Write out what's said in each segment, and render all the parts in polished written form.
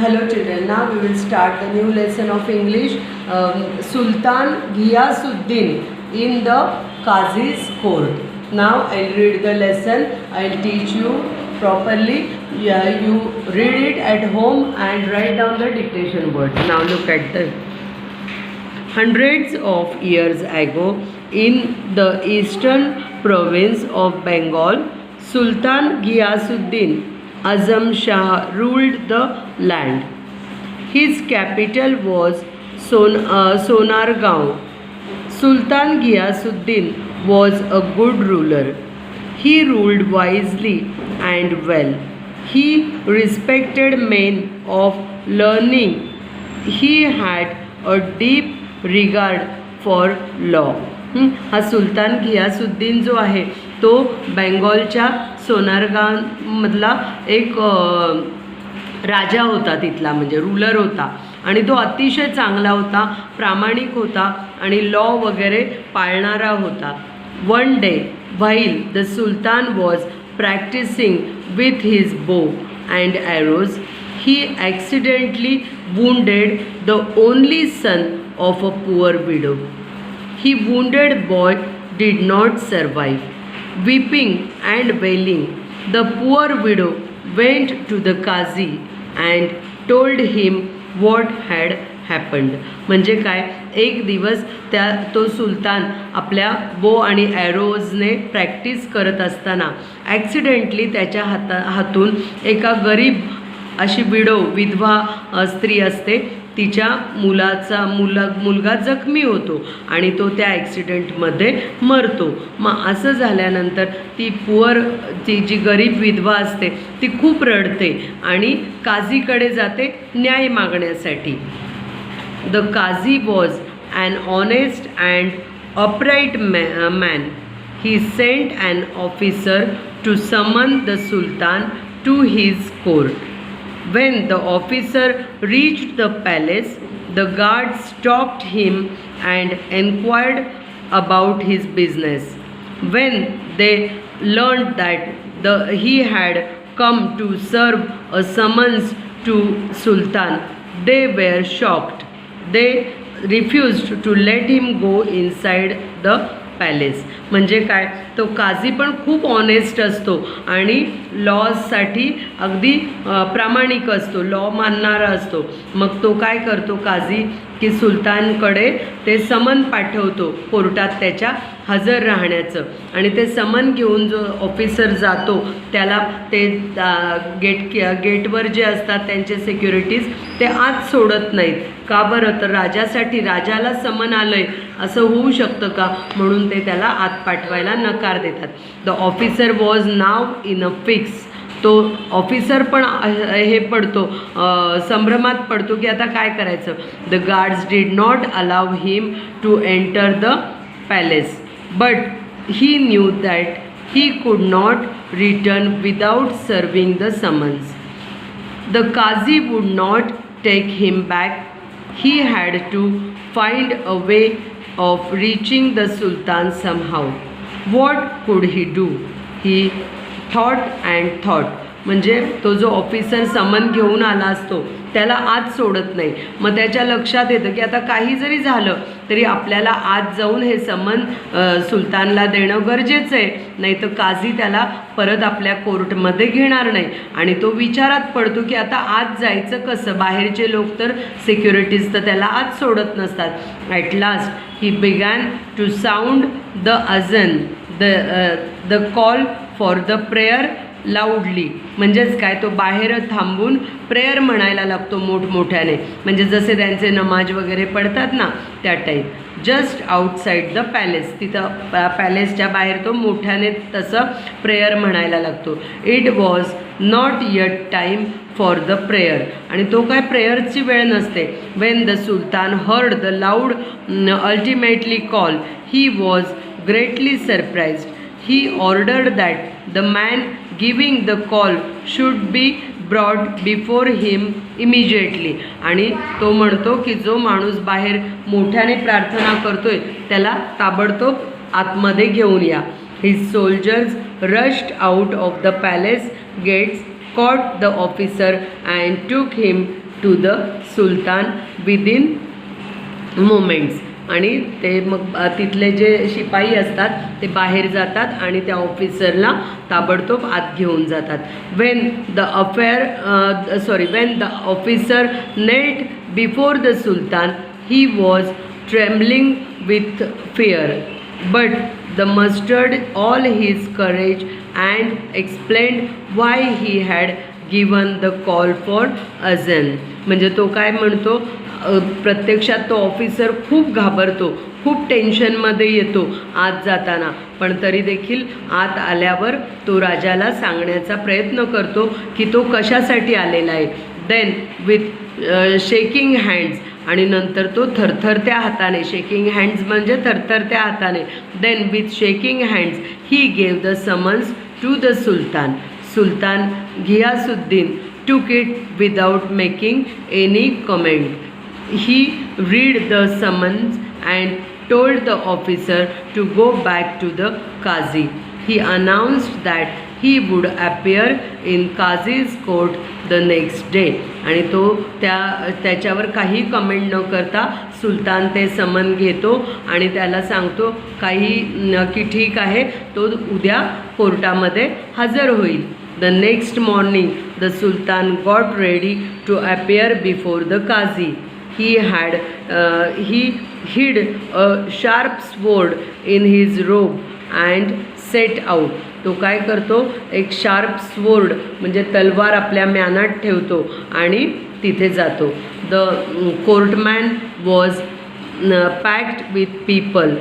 Hello children, now we will start the new lesson of English. Sultan Ghiyasuddin in the Qazi's court. Now I'll read the lesson, I'll teach you properly. Yeah, you read it at home and write down the dictation words. Now look at the hundreds of years ago in the eastern province of Bengal, Sultan Ghiyasuddin Azam Shah ruled the land. His capital was Sonargaon. Sultan Ghiyasuddin was a good ruler. He ruled wisely and well. He respected men of learning. He had a deep regard for law. हा सुलतान घियासुद्दीन जो आहे तो बेंगॉलच्या सोनारगांवमधला एक राजा होता, तिथला म्हणजे ruler होता आणि तो अतिशय चांगला होता, प्रामाणिक होता आणि लॉ वगैरे पाळणारा होता. One day while the sultan was practising with his bow and arrows he accidentally wounded the only son of a poor widow. He wounded boy did not survive. Weeping and wailing, the poor widow went to the Qazi and told him what had happened. म्हणजे काय, एक दिवस तो सुलतान आपल्या बो आणि ॲरोजने practice करत असताना ॲक्सिडेंटली त्याच्या हातून एका गरीब अशी विधवा स्त्री असते, तिच्या मुलगा जखमी होतो आणि तो त्या ॲक्सिडेंटमध्ये मरतो. मग असं झाल्यानंतर ती जी गरीब विधवा असते ती खूप रडते आणि काझीकडे जाते न्याय मागण्यासाठी. The Qazi was an honest and upright man. He sent an officer to summon the sultan to his court. When the officer reached the palace, the guards stopped him and inquired about his business. When they learned that he had come to serve a summons to Sultan, they were shocked. They refused to let him go inside the palace. म्हणजे काय, तो काझी पण खूप honest असतो आणि लॉजसाठी अगदी प्रामाणिक असतो, लॉ मानणारा असतो. मग तो काय करतो काझी की सुलतानकडे ते समन पाठवतो कोर्टात त्याच्या हजर राहण्याचं. आणि ते समन घेऊन जो ऑफिसर जातो त्याला ते गेटवर जे असतात त्यांचे सिक्युरिटीज ते आत सोडत नाहीत. का बरं, तर राजाला समन आलं आहे असं होऊ शकतं का, म्हणून ते त्याला आत पाठवायला नकार देतात. The officer was now in a fix. तो ऑफिसर पण हे पडतो, संभ्रमात पडतो की आता काय करायचं. The guards did not allow him to enter the palace, but he knew that he could not return without serving the summons. The qazi would not take him back. He had to find a way of reaching the Sultan somehow. What could he do? He thought and thought. म्हणजे तो जो officer समन घेऊन आला असतो त्याला आत सोडत नाही. मग त्याच्या लक्षात येतं की आता काही जरी झालं तरी आपल्याला आत जाऊन हे समन सुलतानला देणं गरजेचं आहे, नाही तर काझी त्याला परत आपल्या कोर्टमध्ये घेणार नाही. आणि तो विचारात पडतो की आता आत जायचं कसं, बाहेरचे लोक तर सिक्युरिटीज तर त्याला आत सोडत नसतात. At last he began to sound the azan, the call for the prayer loudly. म्हणजेच काय, तो बाहेर थांबून प्रेयर म्हणायला लागतो मोठमोठ्याने, म्हणजे जसे त्यांचे नमाज वगैरे पडतात ना त्या type. Just outside the palace, तिथं पॅलेसच्या बाहेर तो मोठ्याने तसं प्रेयर म्हणायला लागतो. It was not yet time for the prayer. आणि तो काय प्रेयरची वेळ नसते. Wien the Sultan heard the loud ultimately call he was greatly surprised. He ordered that the man giving the call should be brought before him immediately. आणि तो म्हणतो की जो माणूस बाहेर मोठ्याने प्रार्थना करतोय त्याला ताबडतोब आतमध्ये घेऊन या. His soldiers rushed out of the palace gates, caught the officer and took him to the sultan within moments. आणि ते मग तिथले जे शिपाई असतात ते बाहेर जातात आणि त्या ऑफिसरला ताबडतोब आत घेऊन जातात. When the officer knelt before the sultan he was trembling with fear, but the mustered all his courage and explained why he had given the call for azan. म्हणजे तो काय म्हणतो, प्रत्यक्षात तो ऑफिसर खूप घाबरतो, खूप टेन्शनमध्ये येतो आत जाताना, पण तरी देखील आत आल्यावर तो राजाला सांगण्याचा प्रयत्न करतो की तो कशासाठी आलेला आहे. देन विथ शेकिंग हँड्स, आणि नंतर तो थरथरत्या हाताने, शेकिंग हँड्स म्हणजे थरथरत्या हाताने, then with shaking hands he gave the summons to the sultan. Sultan Ghiyasuddin took it without making any comment. He read the summons and told the officer to go back to the Qazi. He announced that he would appear in Qazi's court the next day. आणि तो त्याच्यावर काही comment न करता सुलतान ते समन घेतो आणि त्याला सांगतो की ठीक आहे, तो उद्या कोर्टामध्ये हजर होईल. The next morning the Sultan got ready to appear before the Qazi. He hid a sharp sword in his robe and set out. तो काय करतो, एक शार्प स्वोर्ड म्हणजे तलवार आपल्या म्यानात ठेवतो आणि तिथे जातो. The courtroom was packed with people.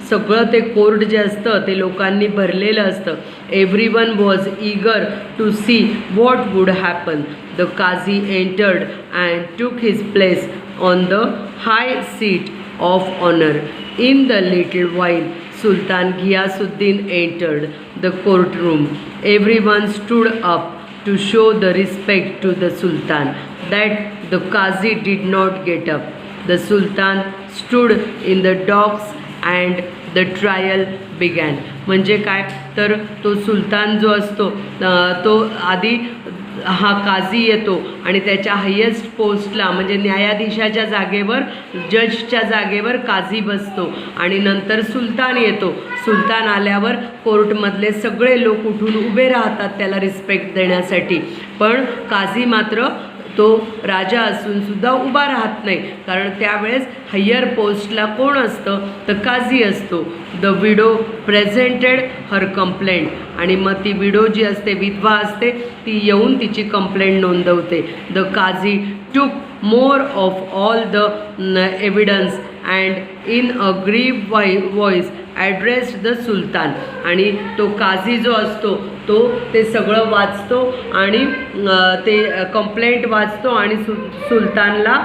सगळं ते कोर्ट जे असतं ते लोकांनी भरलेलं असतं. Everyone was eager to see what would happen. The Qazi entered and took his place on the high seat of honour. In the little while Sultan Ghiyasuddin entered the courtroom. Everyone stood up to show the respect to the Sultan that the Qazi did not get up. The Sultan stood in the docks and the trial began. म्हणजे काय तर तो सुलतान जो असतो तो आधी हा काझी येतो आणि त्याच्या हायेस्ट पोस्टला म्हणजे न्यायाधीशाच्या जागेवर, जजच्या जागेवर काझी बसतो आणि नंतर सुलतान येतो. सुलतान आल्यावर कोर्टमधले सगळे लोक उठून उभे राहतात त्याला रिस्पेक्ट देण्यासाठी, पण काझी मात्र तो राजा असूनसुद्धा उभा राहत नाही, कारण त्यावेळेस हायर पोस्टला कोण असतं तर काझी असतो. The widow presented her complaint. आणि मग ती विडो जी असते, विधवा असते, ती येऊन तिची complaint नोंदवते. The Qazi took more of all the evidence and in a grave voice ॲड्रेस्ड the सुलतान. आणि तो काझी जो असतो तो ते सगळं वाचतो आणि ते कंप्लेंट वाचतो आणि सुलतानला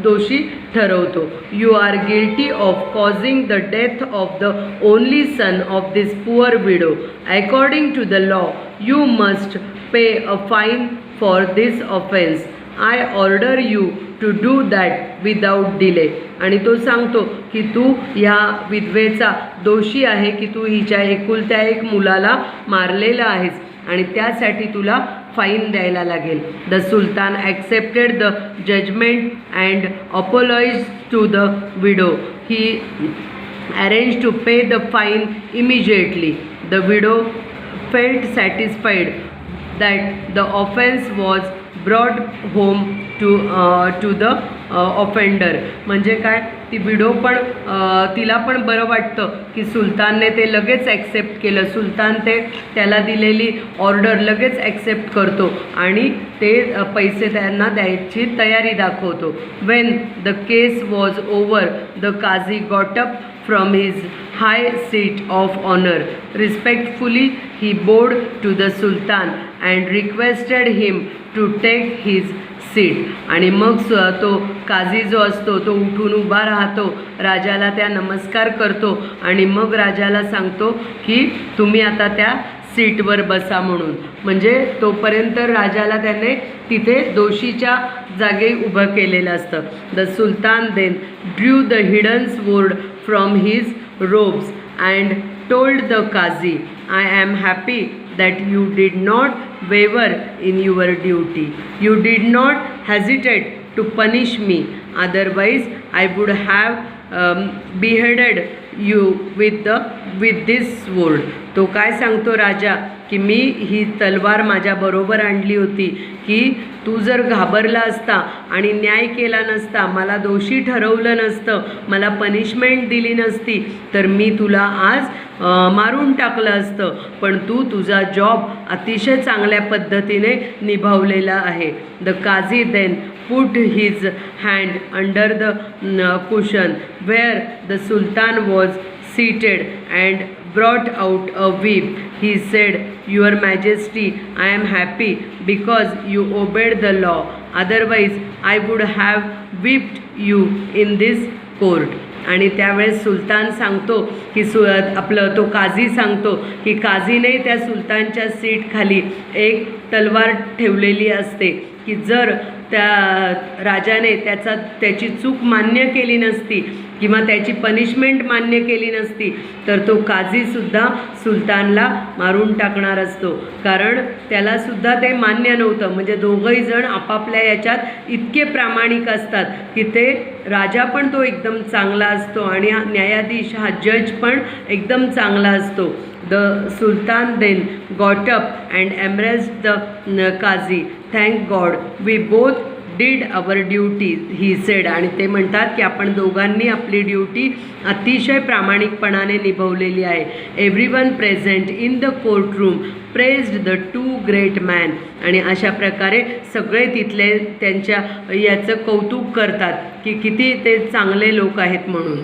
दोषी ठरवतो. You are guilty of causing the death of the only son of this poor widow. According to the law you must pay a fine for this offence. I order you to do that without delay. आणि तो सांगतो की तू ह्या विधवेचा दोषी आहे की तू हिच्या एकुलत्या एक मुलाला मारलेला आहेस आणि त्यासाठी तुला फाईन द्यायला लागेल. The sultan accepted the judgement and apologise to the widow. He arrange to pay the fine immediately. The widow felt satisfied that the offence was brought home to the offender. म्हणजे काय, ती widow पण तिला पण बरं वाटतं की सुलतानने ते लगेच ॲक्सेप्ट केलं. सुलतान त्याला दिलेली ऑर्डर लगेच ॲक्सेप्ट करतो आणि ते पैसे त्यांना द्यायची तयारी दाखवतो. Wien the case was over the Kazi got up from his high seat of honor. Respectfully he bowed to the Sultan and requested him to take his seat. आणि मग तो काझी जो असतो तो उठून उभा राहतो, राजाला त्या नमस्कार करतो आणि मग राजाला सांगतो की तुम्ही आता त्या सीटवर बसा म्हणून. म्हणजे तोपर्यंत राजाला त्याने तिथे दोषीच्या जागी उभं केलेलं असतं. The sultan then drew the hidden sword from his robes and told the qazi, I am happy that you did not waver in your duty. You did not hesitate to punish me, otherwise I would have beheaded you with this sword. तो काय सांगतो राजा की मी ही तलवार माझ्याबरोबर आणली होती की तू जर घाबरला असता आणि न्याय केला नसता, मला दोषी ठरवलं नसतं, मला पनिशमेंट दिली नसती, तर मी तुला आज मारून टाकलं असतं. पण तू तुझा जॉब अतिशय चांगल्या पद्धतीने निभावलेला आहे. The qazi then put his hand under the cushion where the Sultan was seated and brought out a whip. He said, Your Majesty, I am happy because you obeyed the law. Otherwise, I would have whipped you in this court. आणि त्यावेळेस सुलतान सांगतो की आपलं तो काझी सांगतो की काझीने त्या सुलतानच्या सीटखाली एक तलवार ठेवलेली असते की जर त्या राजाने त्याची चूक मान्य केली नसती किंवा त्याची पनिशमेंट मान्य केली नसती तर तो काझीसुद्धा सुलतानला मारून टाकणार असतो. कारण त्यालासुद्धा ते मान्य नव्हतं. म्हणजे दोघंही जण आपापल्या याच्यात इतके प्रामाणिक असतात की ते राजा पण तो एकदम चांगला असतो आणि न्यायाधीश हा जज पण एकदम चांगला असतो. The Sultan then got up and embraced the Qazi. Thank God, we both did our duty, he said. आणि ते म्हणतात की आपण दोघांनी आपली ड्युटी अतिशय प्रामाणिकपणाने निभवलेली आहे. Everyone present in the courtroom praised the two great man. आणि अशा प्रकारे सगळे तिथले त्यांच्या याचं कौतुक करतात की किती ते चांगले लोक आहेत म्हणून.